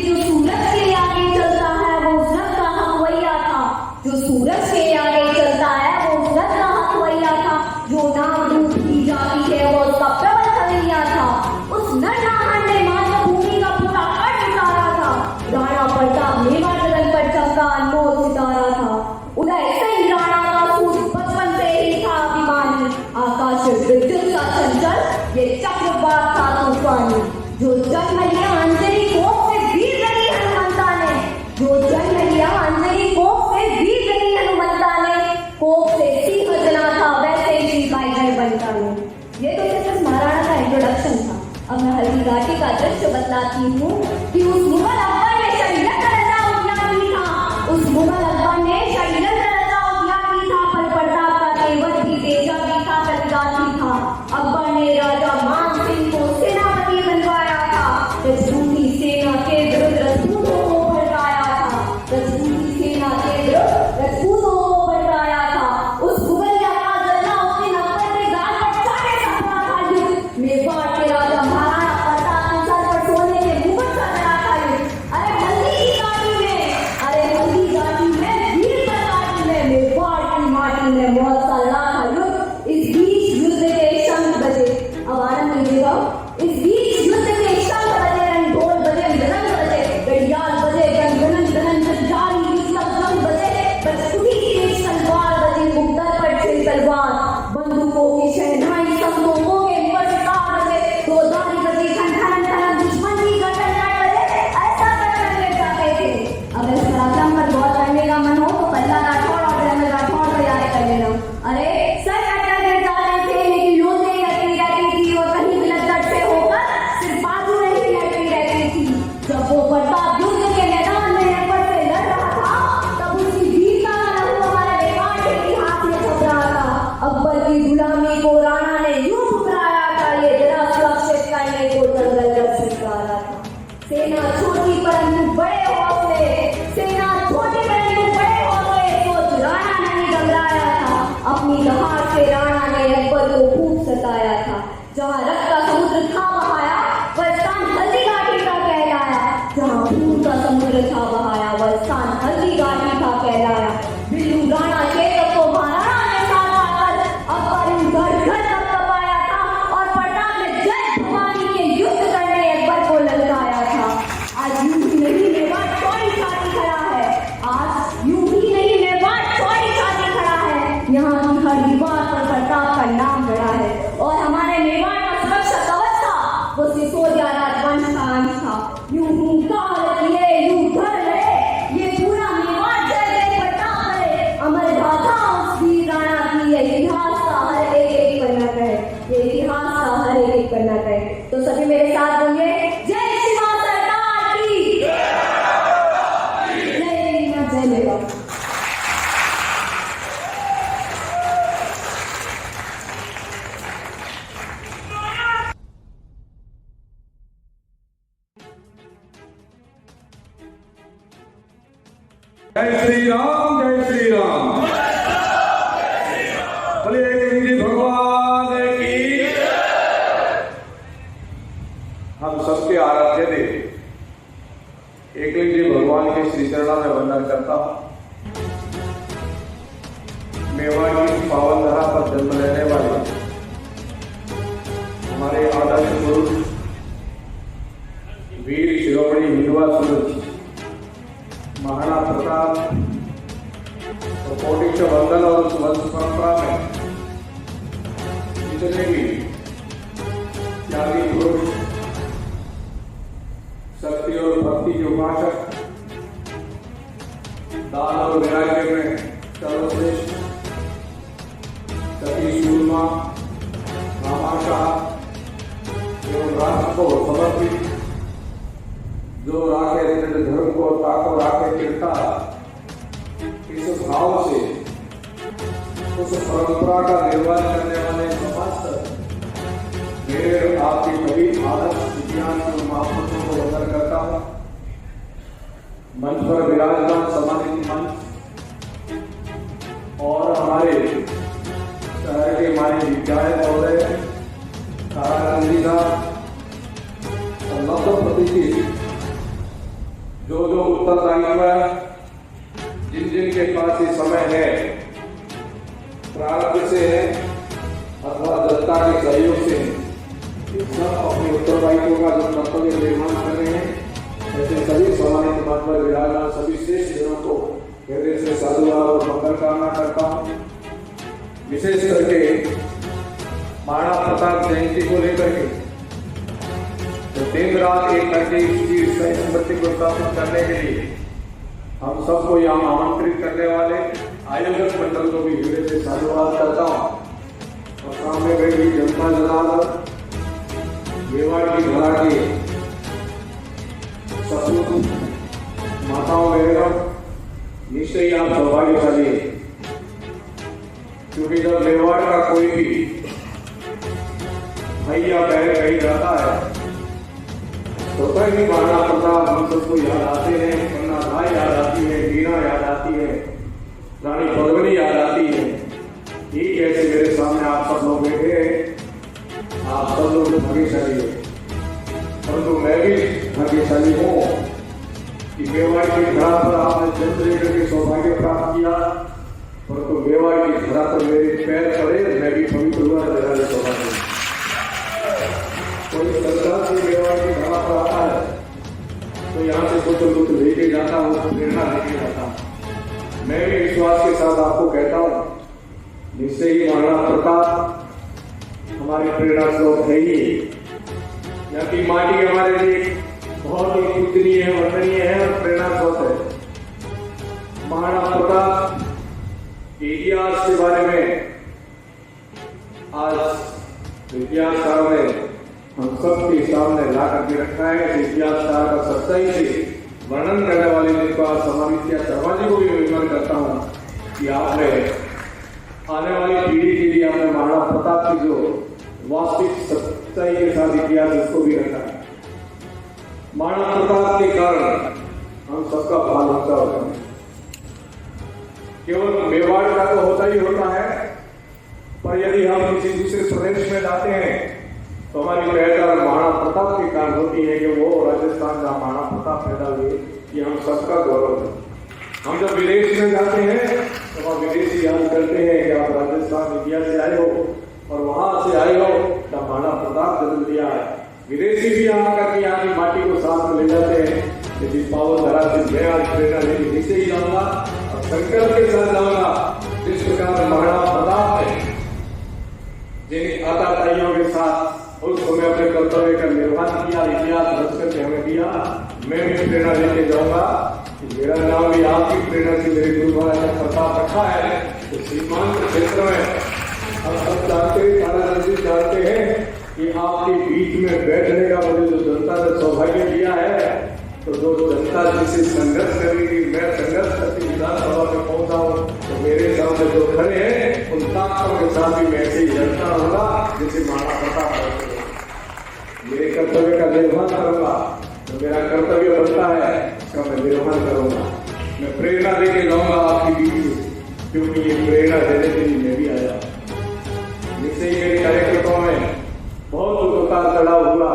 जो सूरज के आगे चलता है वो उजरत का हकवैया था, जो सूरज के आगे चलता है वो उजरत का हकवैया था, जो नाम रूप की जाती है वो उसका प्रबल खवैया था। उस नरनाहन ने मातृभूमि का पूरा अर्थ उतारा था, राणा प्रताप मेवाड़ गगन पर चमका अनमोल सितारा था। उदय सिंह राणा का सूर बचपन से ही था अभिमानी, आकाश विद्युत का चंचल ये चक्रवात था तूफानी। जो जन्म लिया अंजनी कोख से वीर रही हनुमंता ने, जो जन्म लिया अंजनी कोख से वीर रही हनुमंता ने, कोख से सिंह जना था वैसे ही बाई गए बनता ने। ये तो सिर्फ महाराणा का इंट्रोडक्शन था। अब मैं हल्दी घाटी का दृश्य बतलाती हूँ कि उस मुगल अकबर ने षड्यंत्र रचा उद्या की था, उस मुगल अकबर ने षड्यंत्र रचा उद्या की था, पर प्रताप का तेवर भी तेजा भी था, कलिगाती था। अकबर ने राजा मान सिंह को सेनापति बनवाया था, रजपूती सेना के विरुद्ध रजपूतों को भड़काया था, रजपूती सेना के विरुद्ध रजपूतों को भड़काया था। उस मुगलिया का जलना उसने अकबर के गाल पर चाटे सपना था युद्ध, मेवाड़ के राजा महाराणा प्रताप के सर पर सोने के मुकुट सजा था युद्ध। अरे हल्दी घाटी में, अरे हल्दी घाटी में वीर घाटी में मेवाड़ की माटी में बहुत सा लड़ा था युद्ध। इस बीच युद्ध के शंख बजे, अब आनंद लीजिएगा, इस बीच युद्ध के शंख बजे, ढोल बजे, मृदंग बजे, घड़ियाल बजे, गनगनन गनन जारी युद्ध जंग बजे, बचपुटी तेज तलवार बजे, मुक्तर पर छिल तलवार, बंदूकों की शहनाई संतों के मर्दार बजे, दो दारी बजे, ठन ठन दुश्मन की गर्दन काट बजे, ऐसा करने जाते थे। अब इस पराक्रम पर गौर करने का मन हो तो पल्ला राठौड़ और जनरल राठौड़ को याद कर लेना। अरे सर कट्टर गिर जाते थे लेकिन लोटे लटकी रहती थी, और कहीं बिलद्दड़ से होकर सिर्फ बाजू नहीं लटकी रहती थी। जब वो प्रताप युद्ध के मैदान में अकबर से लड़ रहा था तब उसकी वीरता का लहू हमारे मेवाड़ के इतिहास में छप रहा था। अकबर की गुलामी को राणा ने यूं ठुकराया था, ये जरा सुरक्षित करने को जंगल जब स्वीकारा था। सेना छोटी परंतु बड़े हौसले, सेना छोटी परंतु बड़े हौसले, सोच राणा नहीं घबराया था। अपनी दहाड़ से राणा ने अकबर को खूब सताया था। जहाँ रक्त का समुद्र था बहाया वह स्थान हल्दी घाटी का कहलाया, जहाँ खून का समुद्र था बहाया वह स्थान हल्दी घाटी का कहलाया। बिल्लू राणा शेखर को महाराणा ने साथ आकर अकबर इन घर घर तक कपाया था, और प्रताप ने जय भवानी के युद्ध करने अकबर को ललकाया था। आज यूं ही नहीं मेवाड़ चौड़ी छाती खड़ा है, आज यूं ही नहीं मेवाड़ चौड़ी छाती खड़ा है। यहाँ की हर दीवार पर प्रताप का नाम गड़ा है, और हमारे मेवाड़ का सुरक्षा कवच था वो सिसोदिया राजवंश का अंश था। यूं हुंकार किए यूं घर लड़े, ये पूरा मेवाड़ जय जय प्रताप करे, अमर गाथा उस वीर राणा की, ये इतिहास का हर एक पन्ना कहे, ये इतिहास का हर एक पन्ना कहे। तो सभी मेरे साथ बोलिए, जय शिवा सरकार की, जय मेवाड़। जय श्री राम, जय श्री राम, बोले एक भगवान की। हम सबके आराध्य देव एकलिंग जी भगवान के श्री चरणों में वंदन करता हूँ। मेवाड़ की पावन धरा पर जन्म लेने वाले हमारे आदर्श गुरु वीर शिरोमणि हिंदुआ सूरज महाराणा प्रताप और कोटि वंदन और उस वंश परंपरा में जितने भी त्यागी पुरुष, शक्ति और भक्ति के उपासक, दान और वैराग्य में सर्वश्रेष्ठ सती सूरमा, रामाशाह एवं राष्ट्र को समर्पित जो राखे धर्म को ताको राखे चिरता, इस भाव से उस परंपरा का निर्वाह करने वाले समस्त मेरे आपके कभी आदर्श विज्ञान महापुरुषों को वंदन करता हूँ। मंच पर विराजमान सम्मानित मंच और हमारे शहर के हमारे विद्यालय महोदय तारा गांधी का 90% उत्तरदायित्व जिन जिन के पास ये समय है, प्रारंभ से है अथवा जनता के सहयोग से, सब अपने उत्तरदायित्व का जो कर्तव्य निर्माण कर रहे हैं, ऐसे सभी सम्मानित महात्मा विराजमान सभी श्रेष्ठ जनों को हृदय से साधुवाद और मंगल कामना करता हूँ। विशेष करके महाराणा प्रताप जयंती को लेकर के तो दिन रात एक करके इसकी संपत्ति को स्थापित करने के लिए हम सबको यहाँ आमंत्रित करने वाले आयोजक मंडल को भी हृदय से साधुवाद करता हूँ। और सामने बैठी जनता जनार्दन, मेवाड़ की धरा के सपूत माताओं बहनों, निश्चय ही आप सौभाग्यशाली है, क्योंकि जब मेवाड़ का कोई भी भैया बहन कहीं जाता है तो कहीं महाराणा प्रताप हम सबको याद आते हैं, पन्ना राय याद आती है, मीना याद आती है, रानी पद्मिनी याद आती है। ठीक ऐसे मेरे सामने आप सब लोग बैठे हैं, आप सब लोग भाग्यशाली है, परंतु मैं भी भाग्यशाली हूँ कि मेवाड़ की धरा पर आपने जन्म लेकर के सौभाग्य प्राप्त किया, परंतु मेवाड़ की धरा पर मेरे पैर पड़े, मैं भी पवित्र हुआ मेरा सौभाग्य। कोई सरकार से मेवाड़ की धरा पर आता है तो यहाँ से कुछ दुख लेके जाता हूँ, प्रेरणा लेके जाता हूँ। मैं भी विश्वास के साथ आपको कहता हूँ, निश्चय ही महाराणा प्रताप हमारी प्रेरणा स्रोत है ही। यहाँ की माटी हमारे लिए बहुत ही पूजनीय है, वंदनीय है और प्रेरणा स्रोत है। महाराणा प्रताप के इतिहास के बारे में आज इतिहासकार ने हम सबके सामने ला करके रखा है। इतिहासकार का सच्चाई से वर्णन करने वाले जिनको आज समावित शर्मा जी को भी विनम्र करता हूँ कि आपने आने वाली पीढ़ी के लिए आपने महाराणा प्रताप की जो वास्तविक सच्चाई के साथ इतिहास उसको भी रखा है। महाराणा प्रताप के कारण हम सबका भाल ऊंचा होता है। केवल मेवाड़ का तो होता ही होता है, पर यदि हम किसी दूसरे प्रदेश में जाते हैं तो हमारी पहचान महाराणा प्रताप के कारण होती है कि वो राजस्थान का महाराणा प्रताप पैदा हुए, ये हम सबका गौरव है। हम जब विदेश में जाते हैं तो हम विदेशी याद करते हैं कि आप राजस्थान इंडिया से आए हो और वहां से आए हो तब महाराणा प्रताप जन्म लिया है। विदेशी भी यहाँ करके यहाँ की माटी को साथ में ले जाते हैं। यदि पावन धरा से मैं आज प्रेरणा लेके नीचे ही जाऊंगा और संकल्प के साथ जाऊंगा, जिस प्रकार महाराणा प्रताप ने जिन आताताइयों के साथ उस समय अपने कर्तव्य का निर्वहन किया, इतिहास रच करके हमें दिया, मैं भी प्रेरणा लेके जाऊंगा कि मेरा नाम भी आपकी प्रेरणा से मेरे गुरु महाराज ने प्रताप रखा है। तो सीमांत क्षेत्र में हम सब जानते हैं, जानते हैं कि आपके बीच में बैठने का मुझे जो जनता ने सौभाग्य दिया है, तो जो जनता जिससे संघर्ष करेगी, मैं संघर्ष करके विधानसभा में पहुंचा हूँ तो मेरे सामने जो खड़े हैं उन ताकतों के साथ भी मैं ऐसे ही लड़ता रहूंगा जैसे महाराणा प्रताप। मेरे कर्तव्य का निर्वहन करूंगा, जो मेरा कर्तव्य बनता है उसका मैं निर्वहन करूंगा। मैं प्रेरणा देके जाऊंगा आपके बीच में, क्योंकि ये प्रेरणा देने के लिए मैं भी आया। जिससे ही मेरे कार्यकर्ताओं में बहुत उतार चढ़ाव हुआ,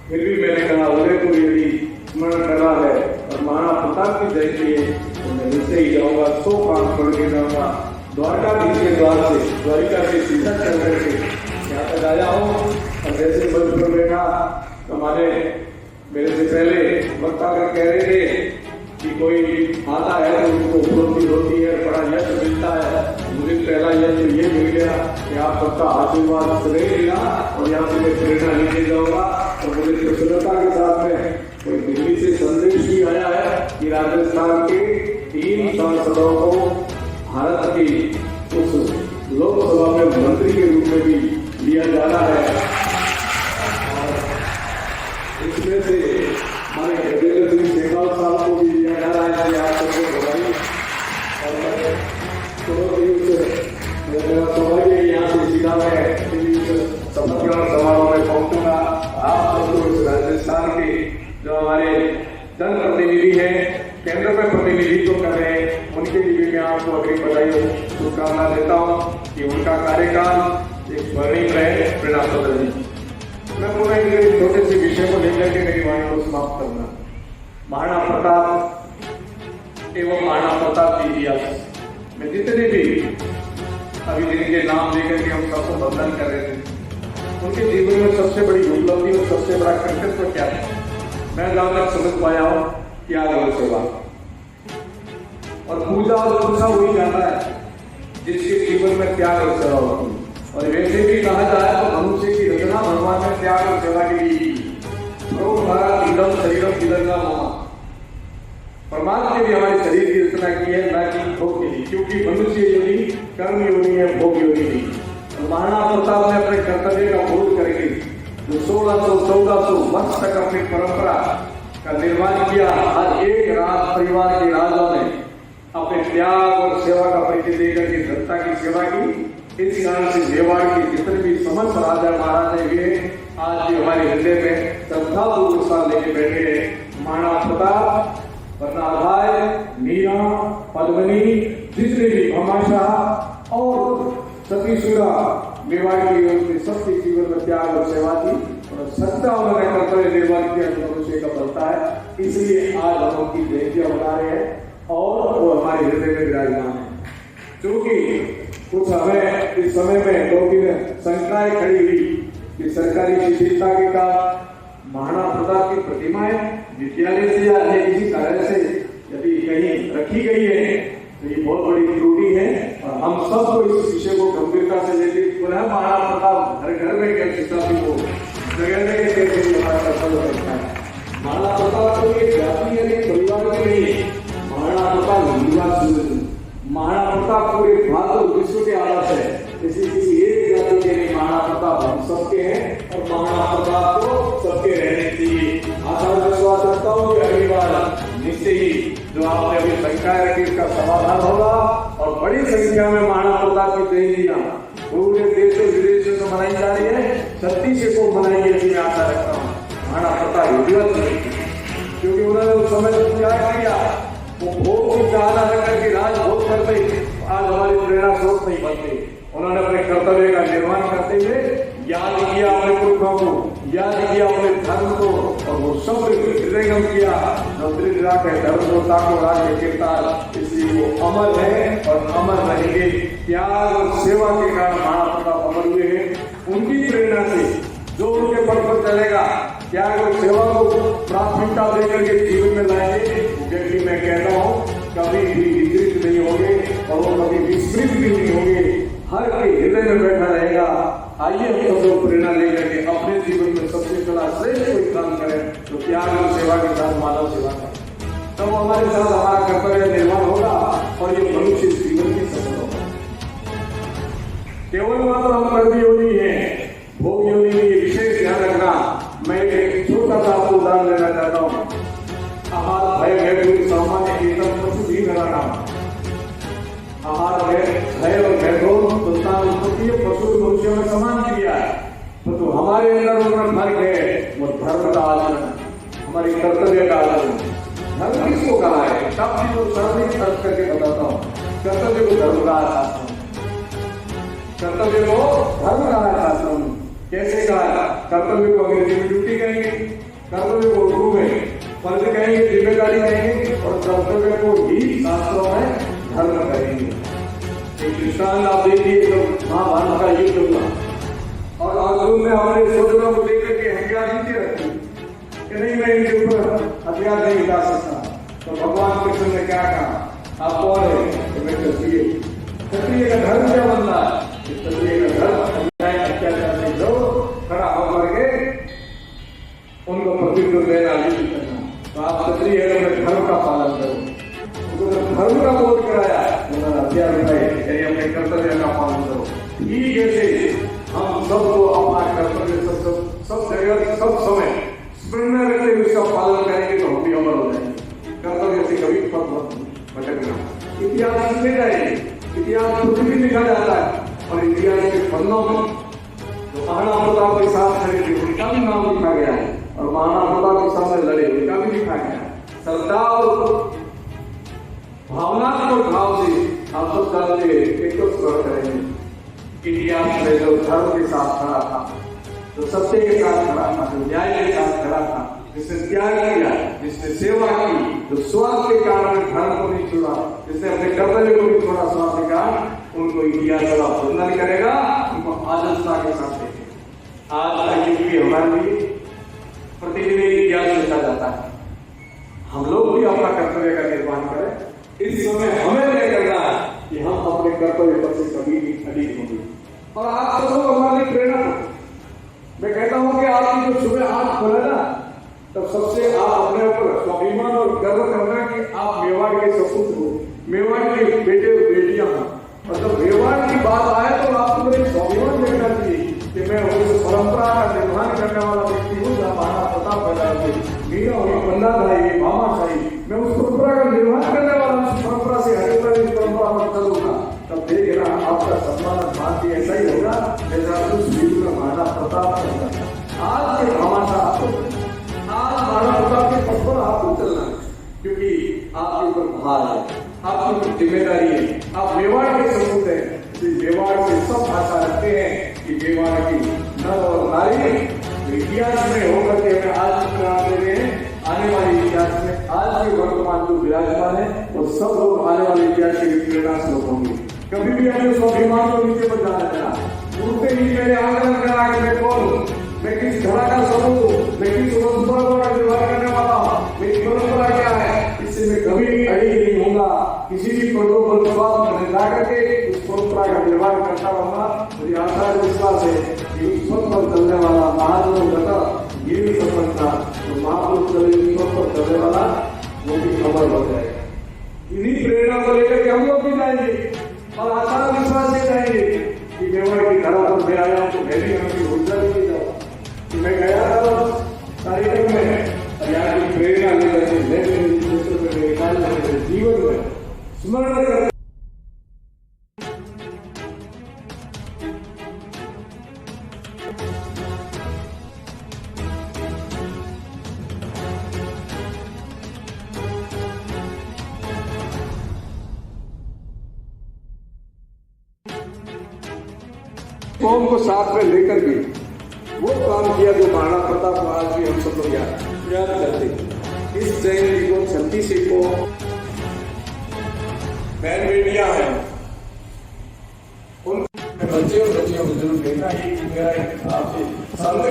फिर भी मैंने कहा उदयपुर यदि स्मरण करना है और महाराणा प्रताप की जयंती है तो मैं नीचे ही जाऊंगा, 100 काम छोड़ के जाऊंगा। द्वारकाधीश के द्वार से, द्वारिका से सीधा चल करके यहाँ तक आया हूँ। और जैसे बचपन में था हमारे मेरे से पहले वक्ता कर कह रहे थे कि कोई आता है तो उनको उपलब्धि होती है, बड़ा यश मिलता है। मुझे पहला यश ये मिल गया कि आप सबका आशीर्वाद श्रेय मिला और यहाँ से मैं प्रेरणा लेके जाऊंगा। और मुझे प्रसन्नता के साथ में कोई दिल्ली से संदेश भी आया है कि राजस्थान के 3 सांसदों को भारत की उस लोकसभा में मंत्री के रूप में भी लिया जा रहा है। और इसमें से हमारे गजेंद्र सिंह शेखावत साहब को भी लिया जा रहा है। आप सबको बधाई। और मेरा सौभाग्य यहाँ से सीधा मैं शपथ ग्रहण समारोह में पहुंचूंगा। आप सबको इस राजस्थान के जो हमारे जनप्रतिनिधि हैं, केंद्र में प्रतिनिधित्व कर रहे हैं, उनके लिए मैं आपको अग्रिम बधाई शुभकामना देता हूँ कि उनका कार्यकाल एक स्वर्णिम रहे। प्रणा जी, मैं पूरा एक छोटे से विषय को लेकर के मेरी वाणी को समाप्त करना। महाराणा प्रताप एवं महाराणा प्रताप के इतिहास में जितने भी अभी जिनके नाम लेकर के हम सबको वंदन कर रहे थे, उनके जीवन में सबसे बड़ी उपलब्धि और सबसे बड़ा कर्तव्य क्या है? मैं जहां तक समझ पाया हूं, त्याग और सेवा। और पूजा और पूजा वही जाता है जिसके जीवन में त्याग और सेवा होती है। और वैसे भी कहा जाए तो मनुष्य की रचना भगवान ने त्याग और सेवा के लिए की। शरीरम किलना परमात्मा ने भी हमारे शरीर की रचना की है, ना कि भोग के लिए, क्योंकि मनुष्य योनि कर्म योनि है, भोग योनि नहीं। तो महाराणा प्रताप ने अपने कर्तव्य का बोध करके जो 1600-1400 वर्ष तक अपनी परंपरा का निर्माण किया, हर एक राज परिवार के राजा ने अपने त्याग और सेवा का परिचय देकर के जनता की सेवा की। इस कारण से मेवाड़ के जितने भी समस्त राजा महाराजा हुए, आज भी हमारे हृदय में श्रद्धापूर्वक स्थान लेके बैठे हैं। महाराणा प्रताप, भाई मीरा, पद्मनी, जितने भी भामाशाह और सतीसुरा मेवाड़ की सबके जीवन में त्याग और सेवा की और सत्ता उन्होंने कर्तव्य निर्माण किया जो मनुष्य का बनता है। इसलिए आज हम उनकी जयंतियां मना रहे हैं और वो हमारे हृदय में विराजमान है। क्योंकि कुछ हमें इस समय में 2-3 शंकाएं खड़ी हुई कि सरकारी शिथिलता के कारण महाराणा प्रताप की प्रतिमाएं विद्यालय से या किसी कार्य से यदि कहीं रखी गई है तो ये बहुत बड़ी त्रुटि है। और हम सबको इस विषय को गंभीरता से लेते पुनः महाराणा प्रताप घर घर में गए शिक्षार्थी को जगह जगह कैसे हमारा कर्तव्य रहता है। महाराणा प्रताप को एक जाति या एक परिवार की नहीं, महाराणा प्रताप युवा महाराणा प्रताप पूरे भारत और विश्व के आदर्श है। किसी एक जाति के नहीं, महाराणा प्रताप हम सबके हैं और महाराणा प्रताप को सबके रहने चाहिए। आशा विश्वास रखता हूँ कि अगली बार निश्चय ही जो आपने अभी शंका रखी इसका समाधान होगा और बड़ी संख्या में महाराणा प्रताप की जयंतियां पूरे देशों विदेशों से मनाई जा रही है। 36 को मनाएंगे ऐसी मैं आशा रखता हूँ। महाराणा प्रताप क्योंकि उन्होंने उस समय क्या किया, वो भोग की चाहना रखकर के राज भोग करते आज हमारी प्रेरणा स्रोत नहीं बनते। उन्होंने अपने कर्तव्य का निर्माण करते हुए याद किया अपने पुरखों को, याद किया अपने धर्म को और वो सब हृदयंगम किया नवदृढ़ के धर्म को ताको राज्य कीर्तान। इसलिए वो अमर है और अमर रहेंगे। त्याग और सेवा के कारण महाराणा प्रताप अमर हुए हैं। उनकी प्रेरणा से जो उनके पथ पर चलेगा, त्याग और सेवा को प्राथमिकता देकर के जीवन में लाएंगे, व्यक्ति मैं कहता हूँ कभी भी विचलित नहीं होंगे और वो कभी विस्मृत भी नहीं होंगे, हर के हृदय में बैठा रहेगा। आइए हम सब लोग प्रेरणा लेकर के अपने जीवन में सबसे बड़ा श्रेष्ठ कोई काम करें तो त्याग और सेवा के साथ मानव सेवा करें, तब हमारे साथ हमारा कर्तव्य निर्माण होगा और ये मनुष्य जीवन की सफल होगा। केवल मात्र हम कर्म योनि है, भोग योनि में ये विशेष ध्यान रखना। मैं एक छोटा सा आपको उदाहरण देना चाहता हूँ। आहार भय भय सामान्य एकदम पशु भी मेरा नाम आहार भय और भयभोग संतान उत्पत्ति पशु मनुष्यों में समान क्रिया है, तो हमारे अंदर उनमें फर्क है। वो धर्म का आचरण, हमारे कर्तव्य का आचरण। धर्म किसको कहा है? सब चीजों सर्वाधिक अर्थ करके बताता हूँ। कर्तव्य को धर्म का आचरण, कर्तव्य को धर्म का आचरण कैसे कहा? कर्तव्य को अंग्रेजी में ड्यूटी कहेंगे, कर्तव्य को उर्दू में फर्ज कहेंगे, जिम्मेदारी कहेंगे और कर्तव्य को ही शास्त्रों में धर्म करेंगे। एक दृष्टांत आप देखिए तो महाभारत का युद्ध हुआ और अर्जुन ने अपने शत्रुओं को लेकर के हथियार नीचे रखी कि नहीं मैं इनके ऊपर हथियार नहीं उठा सकता। तो भगवान कृष्ण ने क्या कहा? आप कौन है? तो मैं क्षत्रिय। क्षत्रिय का धर्म क्या बनता है? क्षत्रिय का धर्म अत्याचार से जो खड़ा होकर के उनको प्रतिद्वंद देना, युद्ध करना। तो आप क्षत्रिय है तो धर्म का पालन करो। धर्म का बोध कराया, उन्होंने हथियार उठाए, यानी अपने कर्तव्य का पालन करो। ठीक जैसे हम सबको अपना कर्तव्य सब जगह सब समय स्मरण रखते हुए उसका पालन करेंगे तो हम भी अमर हो जाएंगे। कर्तव्य से कभी पथ भटकना। इतिहास लिखने जाएंगे, इतिहास खुद भी लिखा जाता है और इतिहास के पन्नों में जो महाराणा प्रताप के साथ खड़े थे उनका भी नाम लिखा गया है और महाराणा प्रताप के सामने लड़े उनका भी लिखा गया है। श्रद्धा और भावनात्मक भाव से आप सब जानते एक तो स्मरण करेंगे। इतिहास में जो धर्म के साथ खड़ा था, जो सत्य के साथ खड़ा था, जो न्याय के साथ खड़ा था, जिसने त्याग किया, जिसने सेवा की, जो स्वार्थ के कारण धर्म को नहीं छोड़ा, जिसने अपने कर्तव्य को नहीं छोड़ा स्वार्थ के कारण, उनको इतिहास का वर्णन करेगा, उनको आदर्शता के साथ देखेगा। आज का युग भी हमारे लिए प्रतिदिन इतिहास लिखा जाता है। हम लोग भी अपना कर्तव्य का निर्वहन करें। इस समय हमें तय करना है कि हम अपने कर्तव्य पर से कभी भी अधिक होंगे। और आप सब लोग हमारे लिए प्रेरणा हो। मैं कहता हूं कि आपकी जो सुबह आंख खोले ना, तब सबसे आप अपने ऊपर स्वाभिमान और गर्व करना कि आप मेवाड़ के सपूत हो, मेवाड़ के बेटे बेटियां हो। और जब मेवाड़ की बात आए तो आपको मेरे स्वाभिमान देखना चाहिए कि मैं उस परंपरा का निर्वहन करने वाला व्यक्ति हूँ जहाँ महाराणा प्रताप पैदा हुए, मीरा हुई, पन्ना भाई, मामा शाही, मैं उस परंपरा का निर्वहन करने वाला उस परंपरा से हटकर इस परंपरा पर चलूंगा। तब देखना आपका सम्मान मान भी ऐसा ही होगा जैसा उस वीर में महाराणा प्रताप होगा। आज के भामाशाह आपको, आज महाराणा प्रताप के पद पर आपको चलना है, क्योंकि आपके ऊपर भार है, आपकी ऊपर जिम्मेदारी है। आप मेवाड़ के सपूत हैं, मेवाड़ से सब भाषा रखते हैं कि मेवाड़ की नर और नारी इतिहास में होकर के हमें आज प्रेरणा दे रहे हैं। आने वाले इतिहास में आज के वर्तमान जो विराजमान है वो सब लोग आने वाले इतिहास के लिए प्रेरणा स्रोत होंगे। कभी भी अपने स्वाभिमान को नीचे पर जाना देना। उनसे ही मैंने आग्रह करा कि मैं कौन हूँ, मैं किस धरा का सबूत हूँ, मैं किस परंपरा का निर्वाह करने वाला हूँ, मेरी परंपरा क्या है, इससे मैं कभी अड़ी नहीं होगा। किसी भी पदों पर विश्वास में ला करके उस परंपरा का निर्वाह करता रहूंगा। मुझे आशा विश्वास है कि उस पद पर चलने वाला महापुरुष लगा ये भी सफलता, तो महापुरुष चले उस पद पर चलने वाला वो भी खबर हो जाएगा। इन्हीं प्रेरणा को लेकर के हम लोग भी जाएंगे और आशा विश्वास से जाएंगे कि मेवाड़ की धरा पर मैं आया हूँ तो मैं भी हमें ऊर्जा नहीं जाऊँ कि मैं गया था कार्यक्रम में और यहाँ की प्रेरणा लेकर के मैं मेरे कार्य मेरे जीवन में स्मरण कर कौम को साथ में लेकर के वो काम किया जो महाराणा प्रताप को आज भी हम सब लोग याद करते हैं। इस जयंती को 36 को बहन बेटियां हैं, उन बच्चे और बच्चियों को जरूर देखना ही मेरा आपसे सामने